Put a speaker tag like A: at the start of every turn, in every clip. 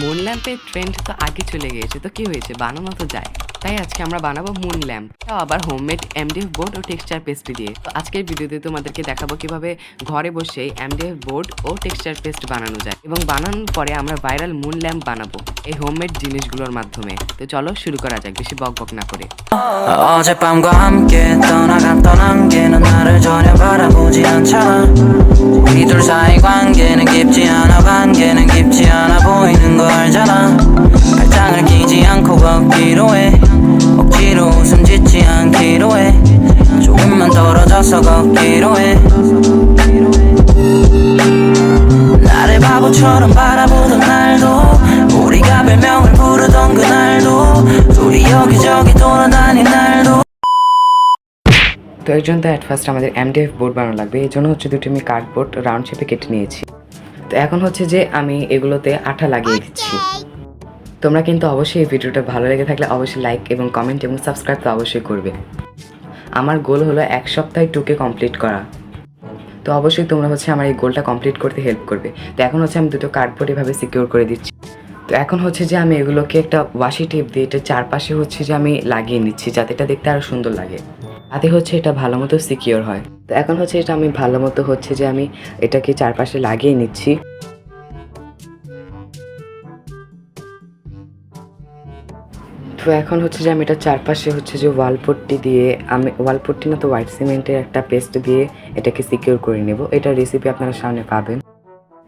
A: Moon ল্যাম্পের trend তো আগে চলে গিয়েছে, তো কি হয়েছে, বানানো তো যায়। তাই আজকে আমরা বানাবো মুন ল্যাম্প, তাও আবার হোমমেড এমডিএফ বোর্ড ও টেক্সচার পেস্ট দিয়ে। তো আজকের ভিডিওতে তোমাদেরকে দেখাবো কিভাবে ঘরে বসে এমডিএফ বোর্ড ও টেক্সচার পেস্ট বানানো যায় এবং বানানোর পরে আমরা ভাইরাল মুন ল্যাম্প বানাবো এই হোমমেড জিনিসগুলোর মাধ্যমে। তো চলো শুরু করা যাক বেশি বক বক না করে।
B: 어젯밤과 함께 떠나갔던 안개는 나를 전혀 바라보지 않잖아. 우리 둘 사이 관계는 깊지 않아. 관계는 깊지 않아 보이는 거 알잖아. 발장을 끼지 않고 걷기로 해. 억지로 웃음 짓지 않기로 해. 조금만 떨어져서 걷기로 해. 나를 바보처럼 바라보던 날도 우리가 별명을 부르던 그날도 둘이 여기저기 돌아다닌 날도।
A: তো এর জন্য অ্যাট ফার্স্ট আমাদের এমডিএফ বোর্ড বানানো লাগবে। এই জন্য হচ্ছে দুটি আমি কার্ডবোর্ড রাউন্ড শেপে কেটে নিয়েছি। তো এখন হচ্ছে যে আমি এগুলোতে আঠা লাগিয়ে দিচ্ছি। তোমরা কিন্তু অবশ্যই এই ভিডিওটা ভালো লেগে থাকলে অবশ্যই লাইক এবং কমেন্ট এবং সাবস্ক্রাইব তো অবশ্যই করবে। আমার গোল হলো 1 সপ্তাহে টুকে কমপ্লিট করা। তো অবশ্যই তোমরা হচ্ছে আমার এই গোলটা কমপ্লিট করতে হেল্প করবে। তো এখন হচ্ছে আমি দুটো কার্ডবোর্ড এভাবে সিকিউর করে দিচ্ছি। তো এখন হচ্ছে যে আমি এগুলোকে একটা ওয়াশি টেপ দিয়ে এটা চারপাশে হচ্ছে যে আমি লাগিয়ে নিচ্ছি, যাতে এটা দেখতে আরও সুন্দর লাগে, তাতে হচ্ছে এটা ভালো মতো সিকিউর হয়। তো এখন হচ্ছে এটা আমি ভালো মতো হচ্ছে যে আমি এটাকে চারপাশে লাগিয়ে নিচ্ছি। তো এখন হচ্ছে যে আমি এটা চারপাশে হচ্ছে যে ওয়ালপট্টি দিয়ে, আমি ওয়ালপট্টি না তো হোয়াইট সিমেন্টের একটা পেস্ট দিয়ে এটাকে সিকিউর করে নেব। এটা রেসিপি আপনারা সামনে পাবেন।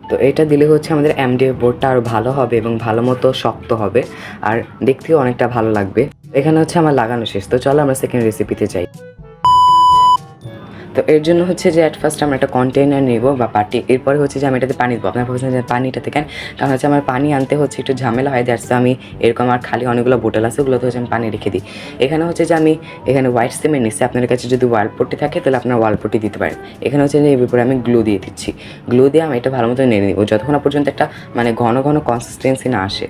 A: তো এটা দিলে হচ্ছে আমাদের এমডিএফ বোর্ডটা আরও ভালো হবে এবং ভালো মতো শক্ত হবে আর দেখতেও অনেকটা ভালো লাগবে। এখানে হচ্ছে আমার লাগানো শেষ। তো চলো আমরা সেকেন্ড রেসিপিতে যাই। তো এর জন্য হচ্ছে যে অ্যাট ফার্স্ট আমরা একটা কন্টেইনার নেব বা পাটি, এরপরে হচ্ছে যে আমি এটাতে পানি দেবো। আপনারা বলছেন যে পানিটাতে কেন, কারণ হচ্ছে আমার পানি আনতে হচ্ছে একটু ঝামেলা হয়, দ্যাটস আমি এরকম আর খালি অনেকগুলো বোতল আছে ওগুলোতে হচ্ছে আমি পানি রেখে দিই। এখানে হচ্ছে যে আমি এখানে হোয়াইট সিমেন্ট নিচ্ছি। আপনার কাছে যদি ওয়ালপট্টি থাকে তাহলে আপনার ওয়ালপট্টি দিতে পারেন। এখানে হচ্ছে যে এর উপরে আমি গ্লু দিয়ে দিচ্ছি। গ্লু দিয়ে আমি এটা ভালো মতো নেড়ে নিব যতক্ষণ না পর্যন্ত একটা মানে ঘন ঘন কনসিস্টেন্সি না আসে।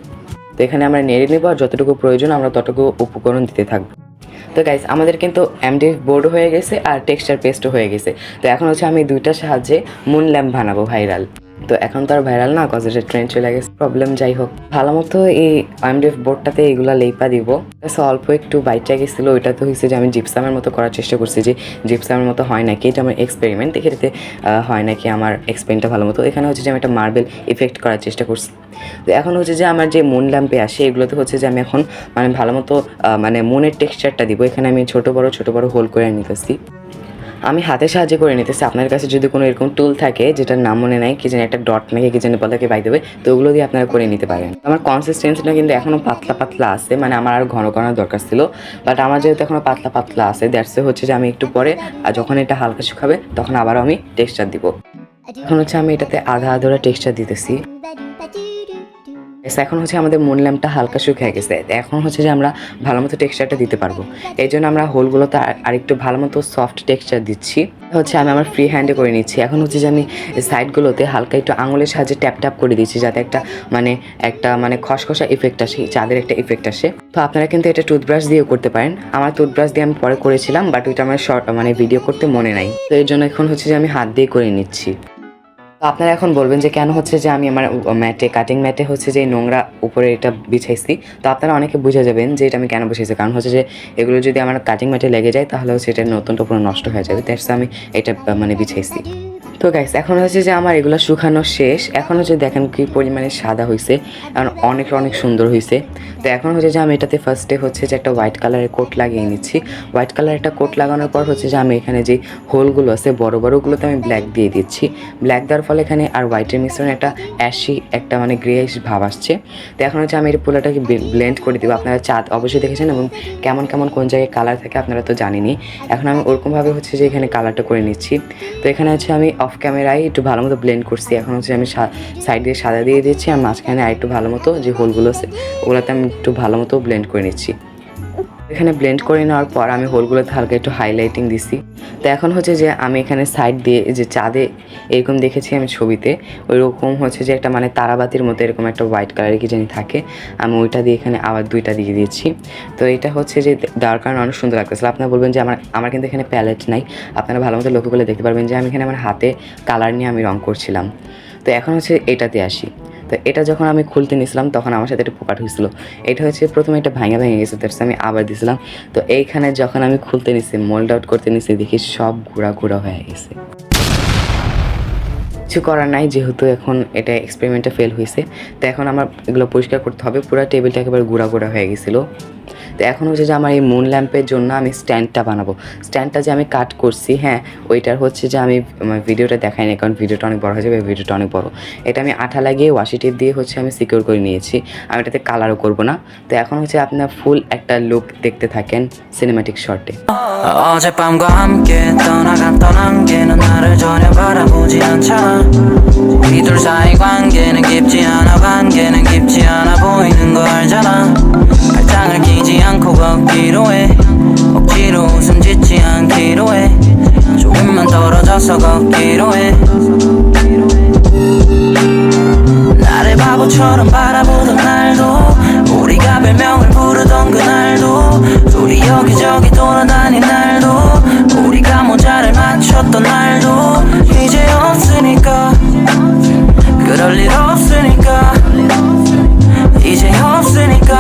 A: তো এখানে আমরা নেড়ে নেব আর যতটুকু প্রয়োজন আমরা ততটুকু উপকরণ দিতে থাকবো। তো গাইস আমাদের কিন্তু এমডিএফ বোর্ড হয়ে গেছে আর টেক্সচার পেস্টও হয়ে গেছে। তো এখন হচ্ছে আমি দুইটার সাহায্যে মুন ল্যাম্প বানাবো ভাইরাল। তো এখন তো আর ভাইরাল না, কজ এটা ট্রেন্ড চলে গেছে, প্রবলেম যাই হোক। ভালো মতো এই এমডিএফ বোর্ডটাতে এগুলো লেপা দিব। অল্প একটু বাইটটা গেছিলো, ওইটা তো হয়েছে যে আমি জিপসামের মতো করার চেষ্টা করছি, যে জিপসামের মতো হয় নাকি, এটা আমার এক্সপেরিমেন্ট, এক্ষেত্রে হয় নাকি আমার এক্সপেরিমেন্টটা ভালো মতো। এখানে হচ্ছে যে আমি একটা মার্বেল ইফেক্ট করার চেষ্টা করছি। তো এখন হচ্ছে যে আমার যে মুন ল্যাম্পে আসে এগুলোতে হচ্ছে যে আমি এখন মানে ভালো মতো মানে মুনের টেক্সচারটা দিব। এখানে আমি ছোট বড় হোল করে নিতেছি, আমি হাতের সাহায্যে করে নিতেছি। আপনার কাছে যদি কোনো এরকম টুল থাকে যেটার নাম মনে নাই, কি জানি একটা ডট নাকি কি জানি বলাকে বাই দেবে, তো ওগুলো দিয়ে আপনারা করে নিতে পারেন। আমার কনসিস্টেন্সিটা কিন্তু এখনও পাতলা পাতলা আছে, মানে আমার আর ঘন করার দরকার ছিল, বাট আমার যেহেতু এখনও পাতলা পাতলা আছে দ্যাটসে হচ্ছে যে আমি একটু পরে আর যখন এটা হালকা শুকাবে তখন আবারও আমি টেক্সচার দিব। এখন হচ্ছে আমি এটাতে আধা আধা টেক্সচার দিতেছি। এখন হচ্ছে আমাদের মুন ল্যাম্পটা হালকা শুকিয়ে গেছে। এখন হচ্ছে যে আমরা ভালো মতো টেক্সচারটা দিতে পারবো। এই জন্য আমরা হোলগুলোতে আরেকটু ভালো মতো সফট টেক্সচার দিচ্ছি। হচ্ছে আমি আমার ফ্রি হ্যান্ডে করে নিচ্ছি। এখন হচ্ছে যে আমি সাইডগুলোতে হালকা একটু আঙুলের সাহায্যে ট্যাপ ট্যাপ করে দিচ্ছি, যাতে একটা মানে খসখসা ইফেক্ট আসে, চাঁদের একটা ইফেক্ট আসে। তো আপনারা কিন্তু এটা টুথব্রাশ দিয়েও করতে পারেন। আমার টুথব্রাশ দিয়ে আমি পরে করেছিলাম, বাট ওইটা আমার মানে ভিডিও করতে মনে নাই। তো এর জন্য এখন হচ্ছে যে আমি হাত দিয়ে করে নিচ্ছি। তো আপনারা এখন বলবেন যে কেন হচ্ছে যে আমি আমার কাটিং ম্যাটে হচ্ছে যে নোংরা উপরে এটা বিছাইছি। তো আপনারা অনেকে বুঝে যাবেন যে এটা আমি কেন বসেছি, কারণ হচ্ছে যে এগুলো যদি আমার কাটিং ম্যাটে লেগে যায় তাহলে হচ্ছে এটা নতুনটা পুরো নষ্ট হয়ে যাবে, তাই আমি এটা মানে বিছাইছি। তো গাইস এখন হচ্ছে যে আমার এগুলো শুকানো শেষ। এখন হচ্ছে দেখেন কি পরিমাণে সাদা হয়েছে, কারণ অনেক সুন্দর হয়েছে। তো এখন হচ্ছে যে আমি এটাতে ফার্স্টে হচ্ছে যে একটা হোয়াইট কালারের কোট লাগিয়ে নিচ্ছি। হোয়াইট কালারের একটা কোট লাগানোর পর হচ্ছে যে আমি এখানে যে হোলগুলো আছে বড়গুলোতে আমি ব্ল্যাক দিয়ে দিচ্ছি। ব্ল্যাক দেওয়ার ফলে এখানে আর হোয়াইটের মিশ্রণে একটা অ্যাশি একটা মানে গ্রেইশ ভাব আসছে। তো এখন হচ্ছে আমি এই পুরোটাকে ব্লেন্ড করে দেবো। আপনারা চাঁদ অবশ্যই দেখেছেন এবং কেমন কোন জায়গায় কালার থাকে আপনারা তো জানেনই। এখন আমি ওরকমভাবে হচ্ছে যে এখানে কালারটা করে নিচ্ছি। তো এখানে হচ্ছে আমি অফ ক্যামেরায় একটু ভালো মতো ব্লেন্ড করছি। এখন হচ্ছে আমি সাইড দিয়ে সাদা দিয়ে দিচ্ছি আর মাঝখানে আর একটু ভালো মতো যে হোলগুলো আছে ওগুলোতে আমি একটু ভালো মতো ব্লেন্ড করে নিচ্ছি। এখানে ব্লেন্ড করে নেওয়ার পর আমি হোলগুলোতে হালকা একটু হাইলাইটিং দিছি। তো এখন হচ্ছে যে আমি এখানে সাইড দিয়ে যে চাঁদে এরকম দেখেছি আমি ছবিতে, ওই রকম হচ্ছে যে একটা মানে তারাবাতির মতো এরকম একটা হোয়াইট কালারের কি জানি থাকে, আমি ওইটা দিয়ে এখানে আবার দুইটা দিয়ে দিয়েছি। তো এটা হচ্ছে যে দেওয়ার কারণে অনেক সুন্দর লাগতেছিল। আপনারা বলবেন যে আমার কিন্তু এখানে প্যালেট নাই। আপনারা ভালো মতো লক্ষ্য করলে দেখতে পারবেন যে আমি এখানে আমার হাতে কালার নিয়ে আমি রং করছিলাম। তো এখন হচ্ছে এটাতে আসি। তো এটা যখন আমি খুলতে নিয়েছিলাম তখন আমার সাথে একটা পোকা ঢুকছিল। এটা হচ্ছে প্রথমে একটা ভেঙে গেছে, তারপর আমি আবার দিয়েছিলাম। তো এইখানে যখন আমি খুলতে নিছি, মোল্ড আউট করতে নিছি, দেখি সব গুঁড়া হয়ে গেছে। কিছু করার নাই, যেহেতু এখন এটা এক্সপেরিমেন্টটা ফেল হয়েছে। তো এখন আমার এগুলো পরিষ্কার করতে হবে। পুরো টেবিলটা একেবারে গুঁড়া হয়ে গেছিলো। তো এখন হচ্ছে যে আমার এই মুন ল্যাম্পের জন্য আমি স্ট্যান্ডটা বানাবো। স্ট্যান্ডটা যে আমি কাট করছি, হ্যাঁ, ওইটার হচ্ছে যে আমি ভিডিওটা দেখাই না, কারণ ভিডিওটা অনেক বড় হয়ে যাবে, ভিডিওটা অনেক বড়। এটা আমি আঠা লাগিয়ে ওয়াশি টেপ দিয়ে হচ্ছে আমি সিকিউর করে নিয়েছি। আমি এটাতে কালারও করবো না। তো এখন হচ্ছে আপনার ফুল একটা লুক দেখতে থাকেন সিনেম্যাটিক শর্টে।
B: 어젯밤과 함께 떠난 게는 나를 전혀 바라보지 않잖아 우리 둘 사이 관계는 깊지 않아 보이는 거 알잖아 발장을 끼지 않고 걷기로 해 억지로 웃음 짓지 않기로 해 조금만 떨어져서 걷기로 해 나를 바보처럼 바라보던 날도 우리가 별명을 부르던 그날도 둘이 여기저기 돌아다닌 날도 우리가 모자를 맞췄던 날도 이제 없으니까 그럴 일 없으니까 이제 없으니까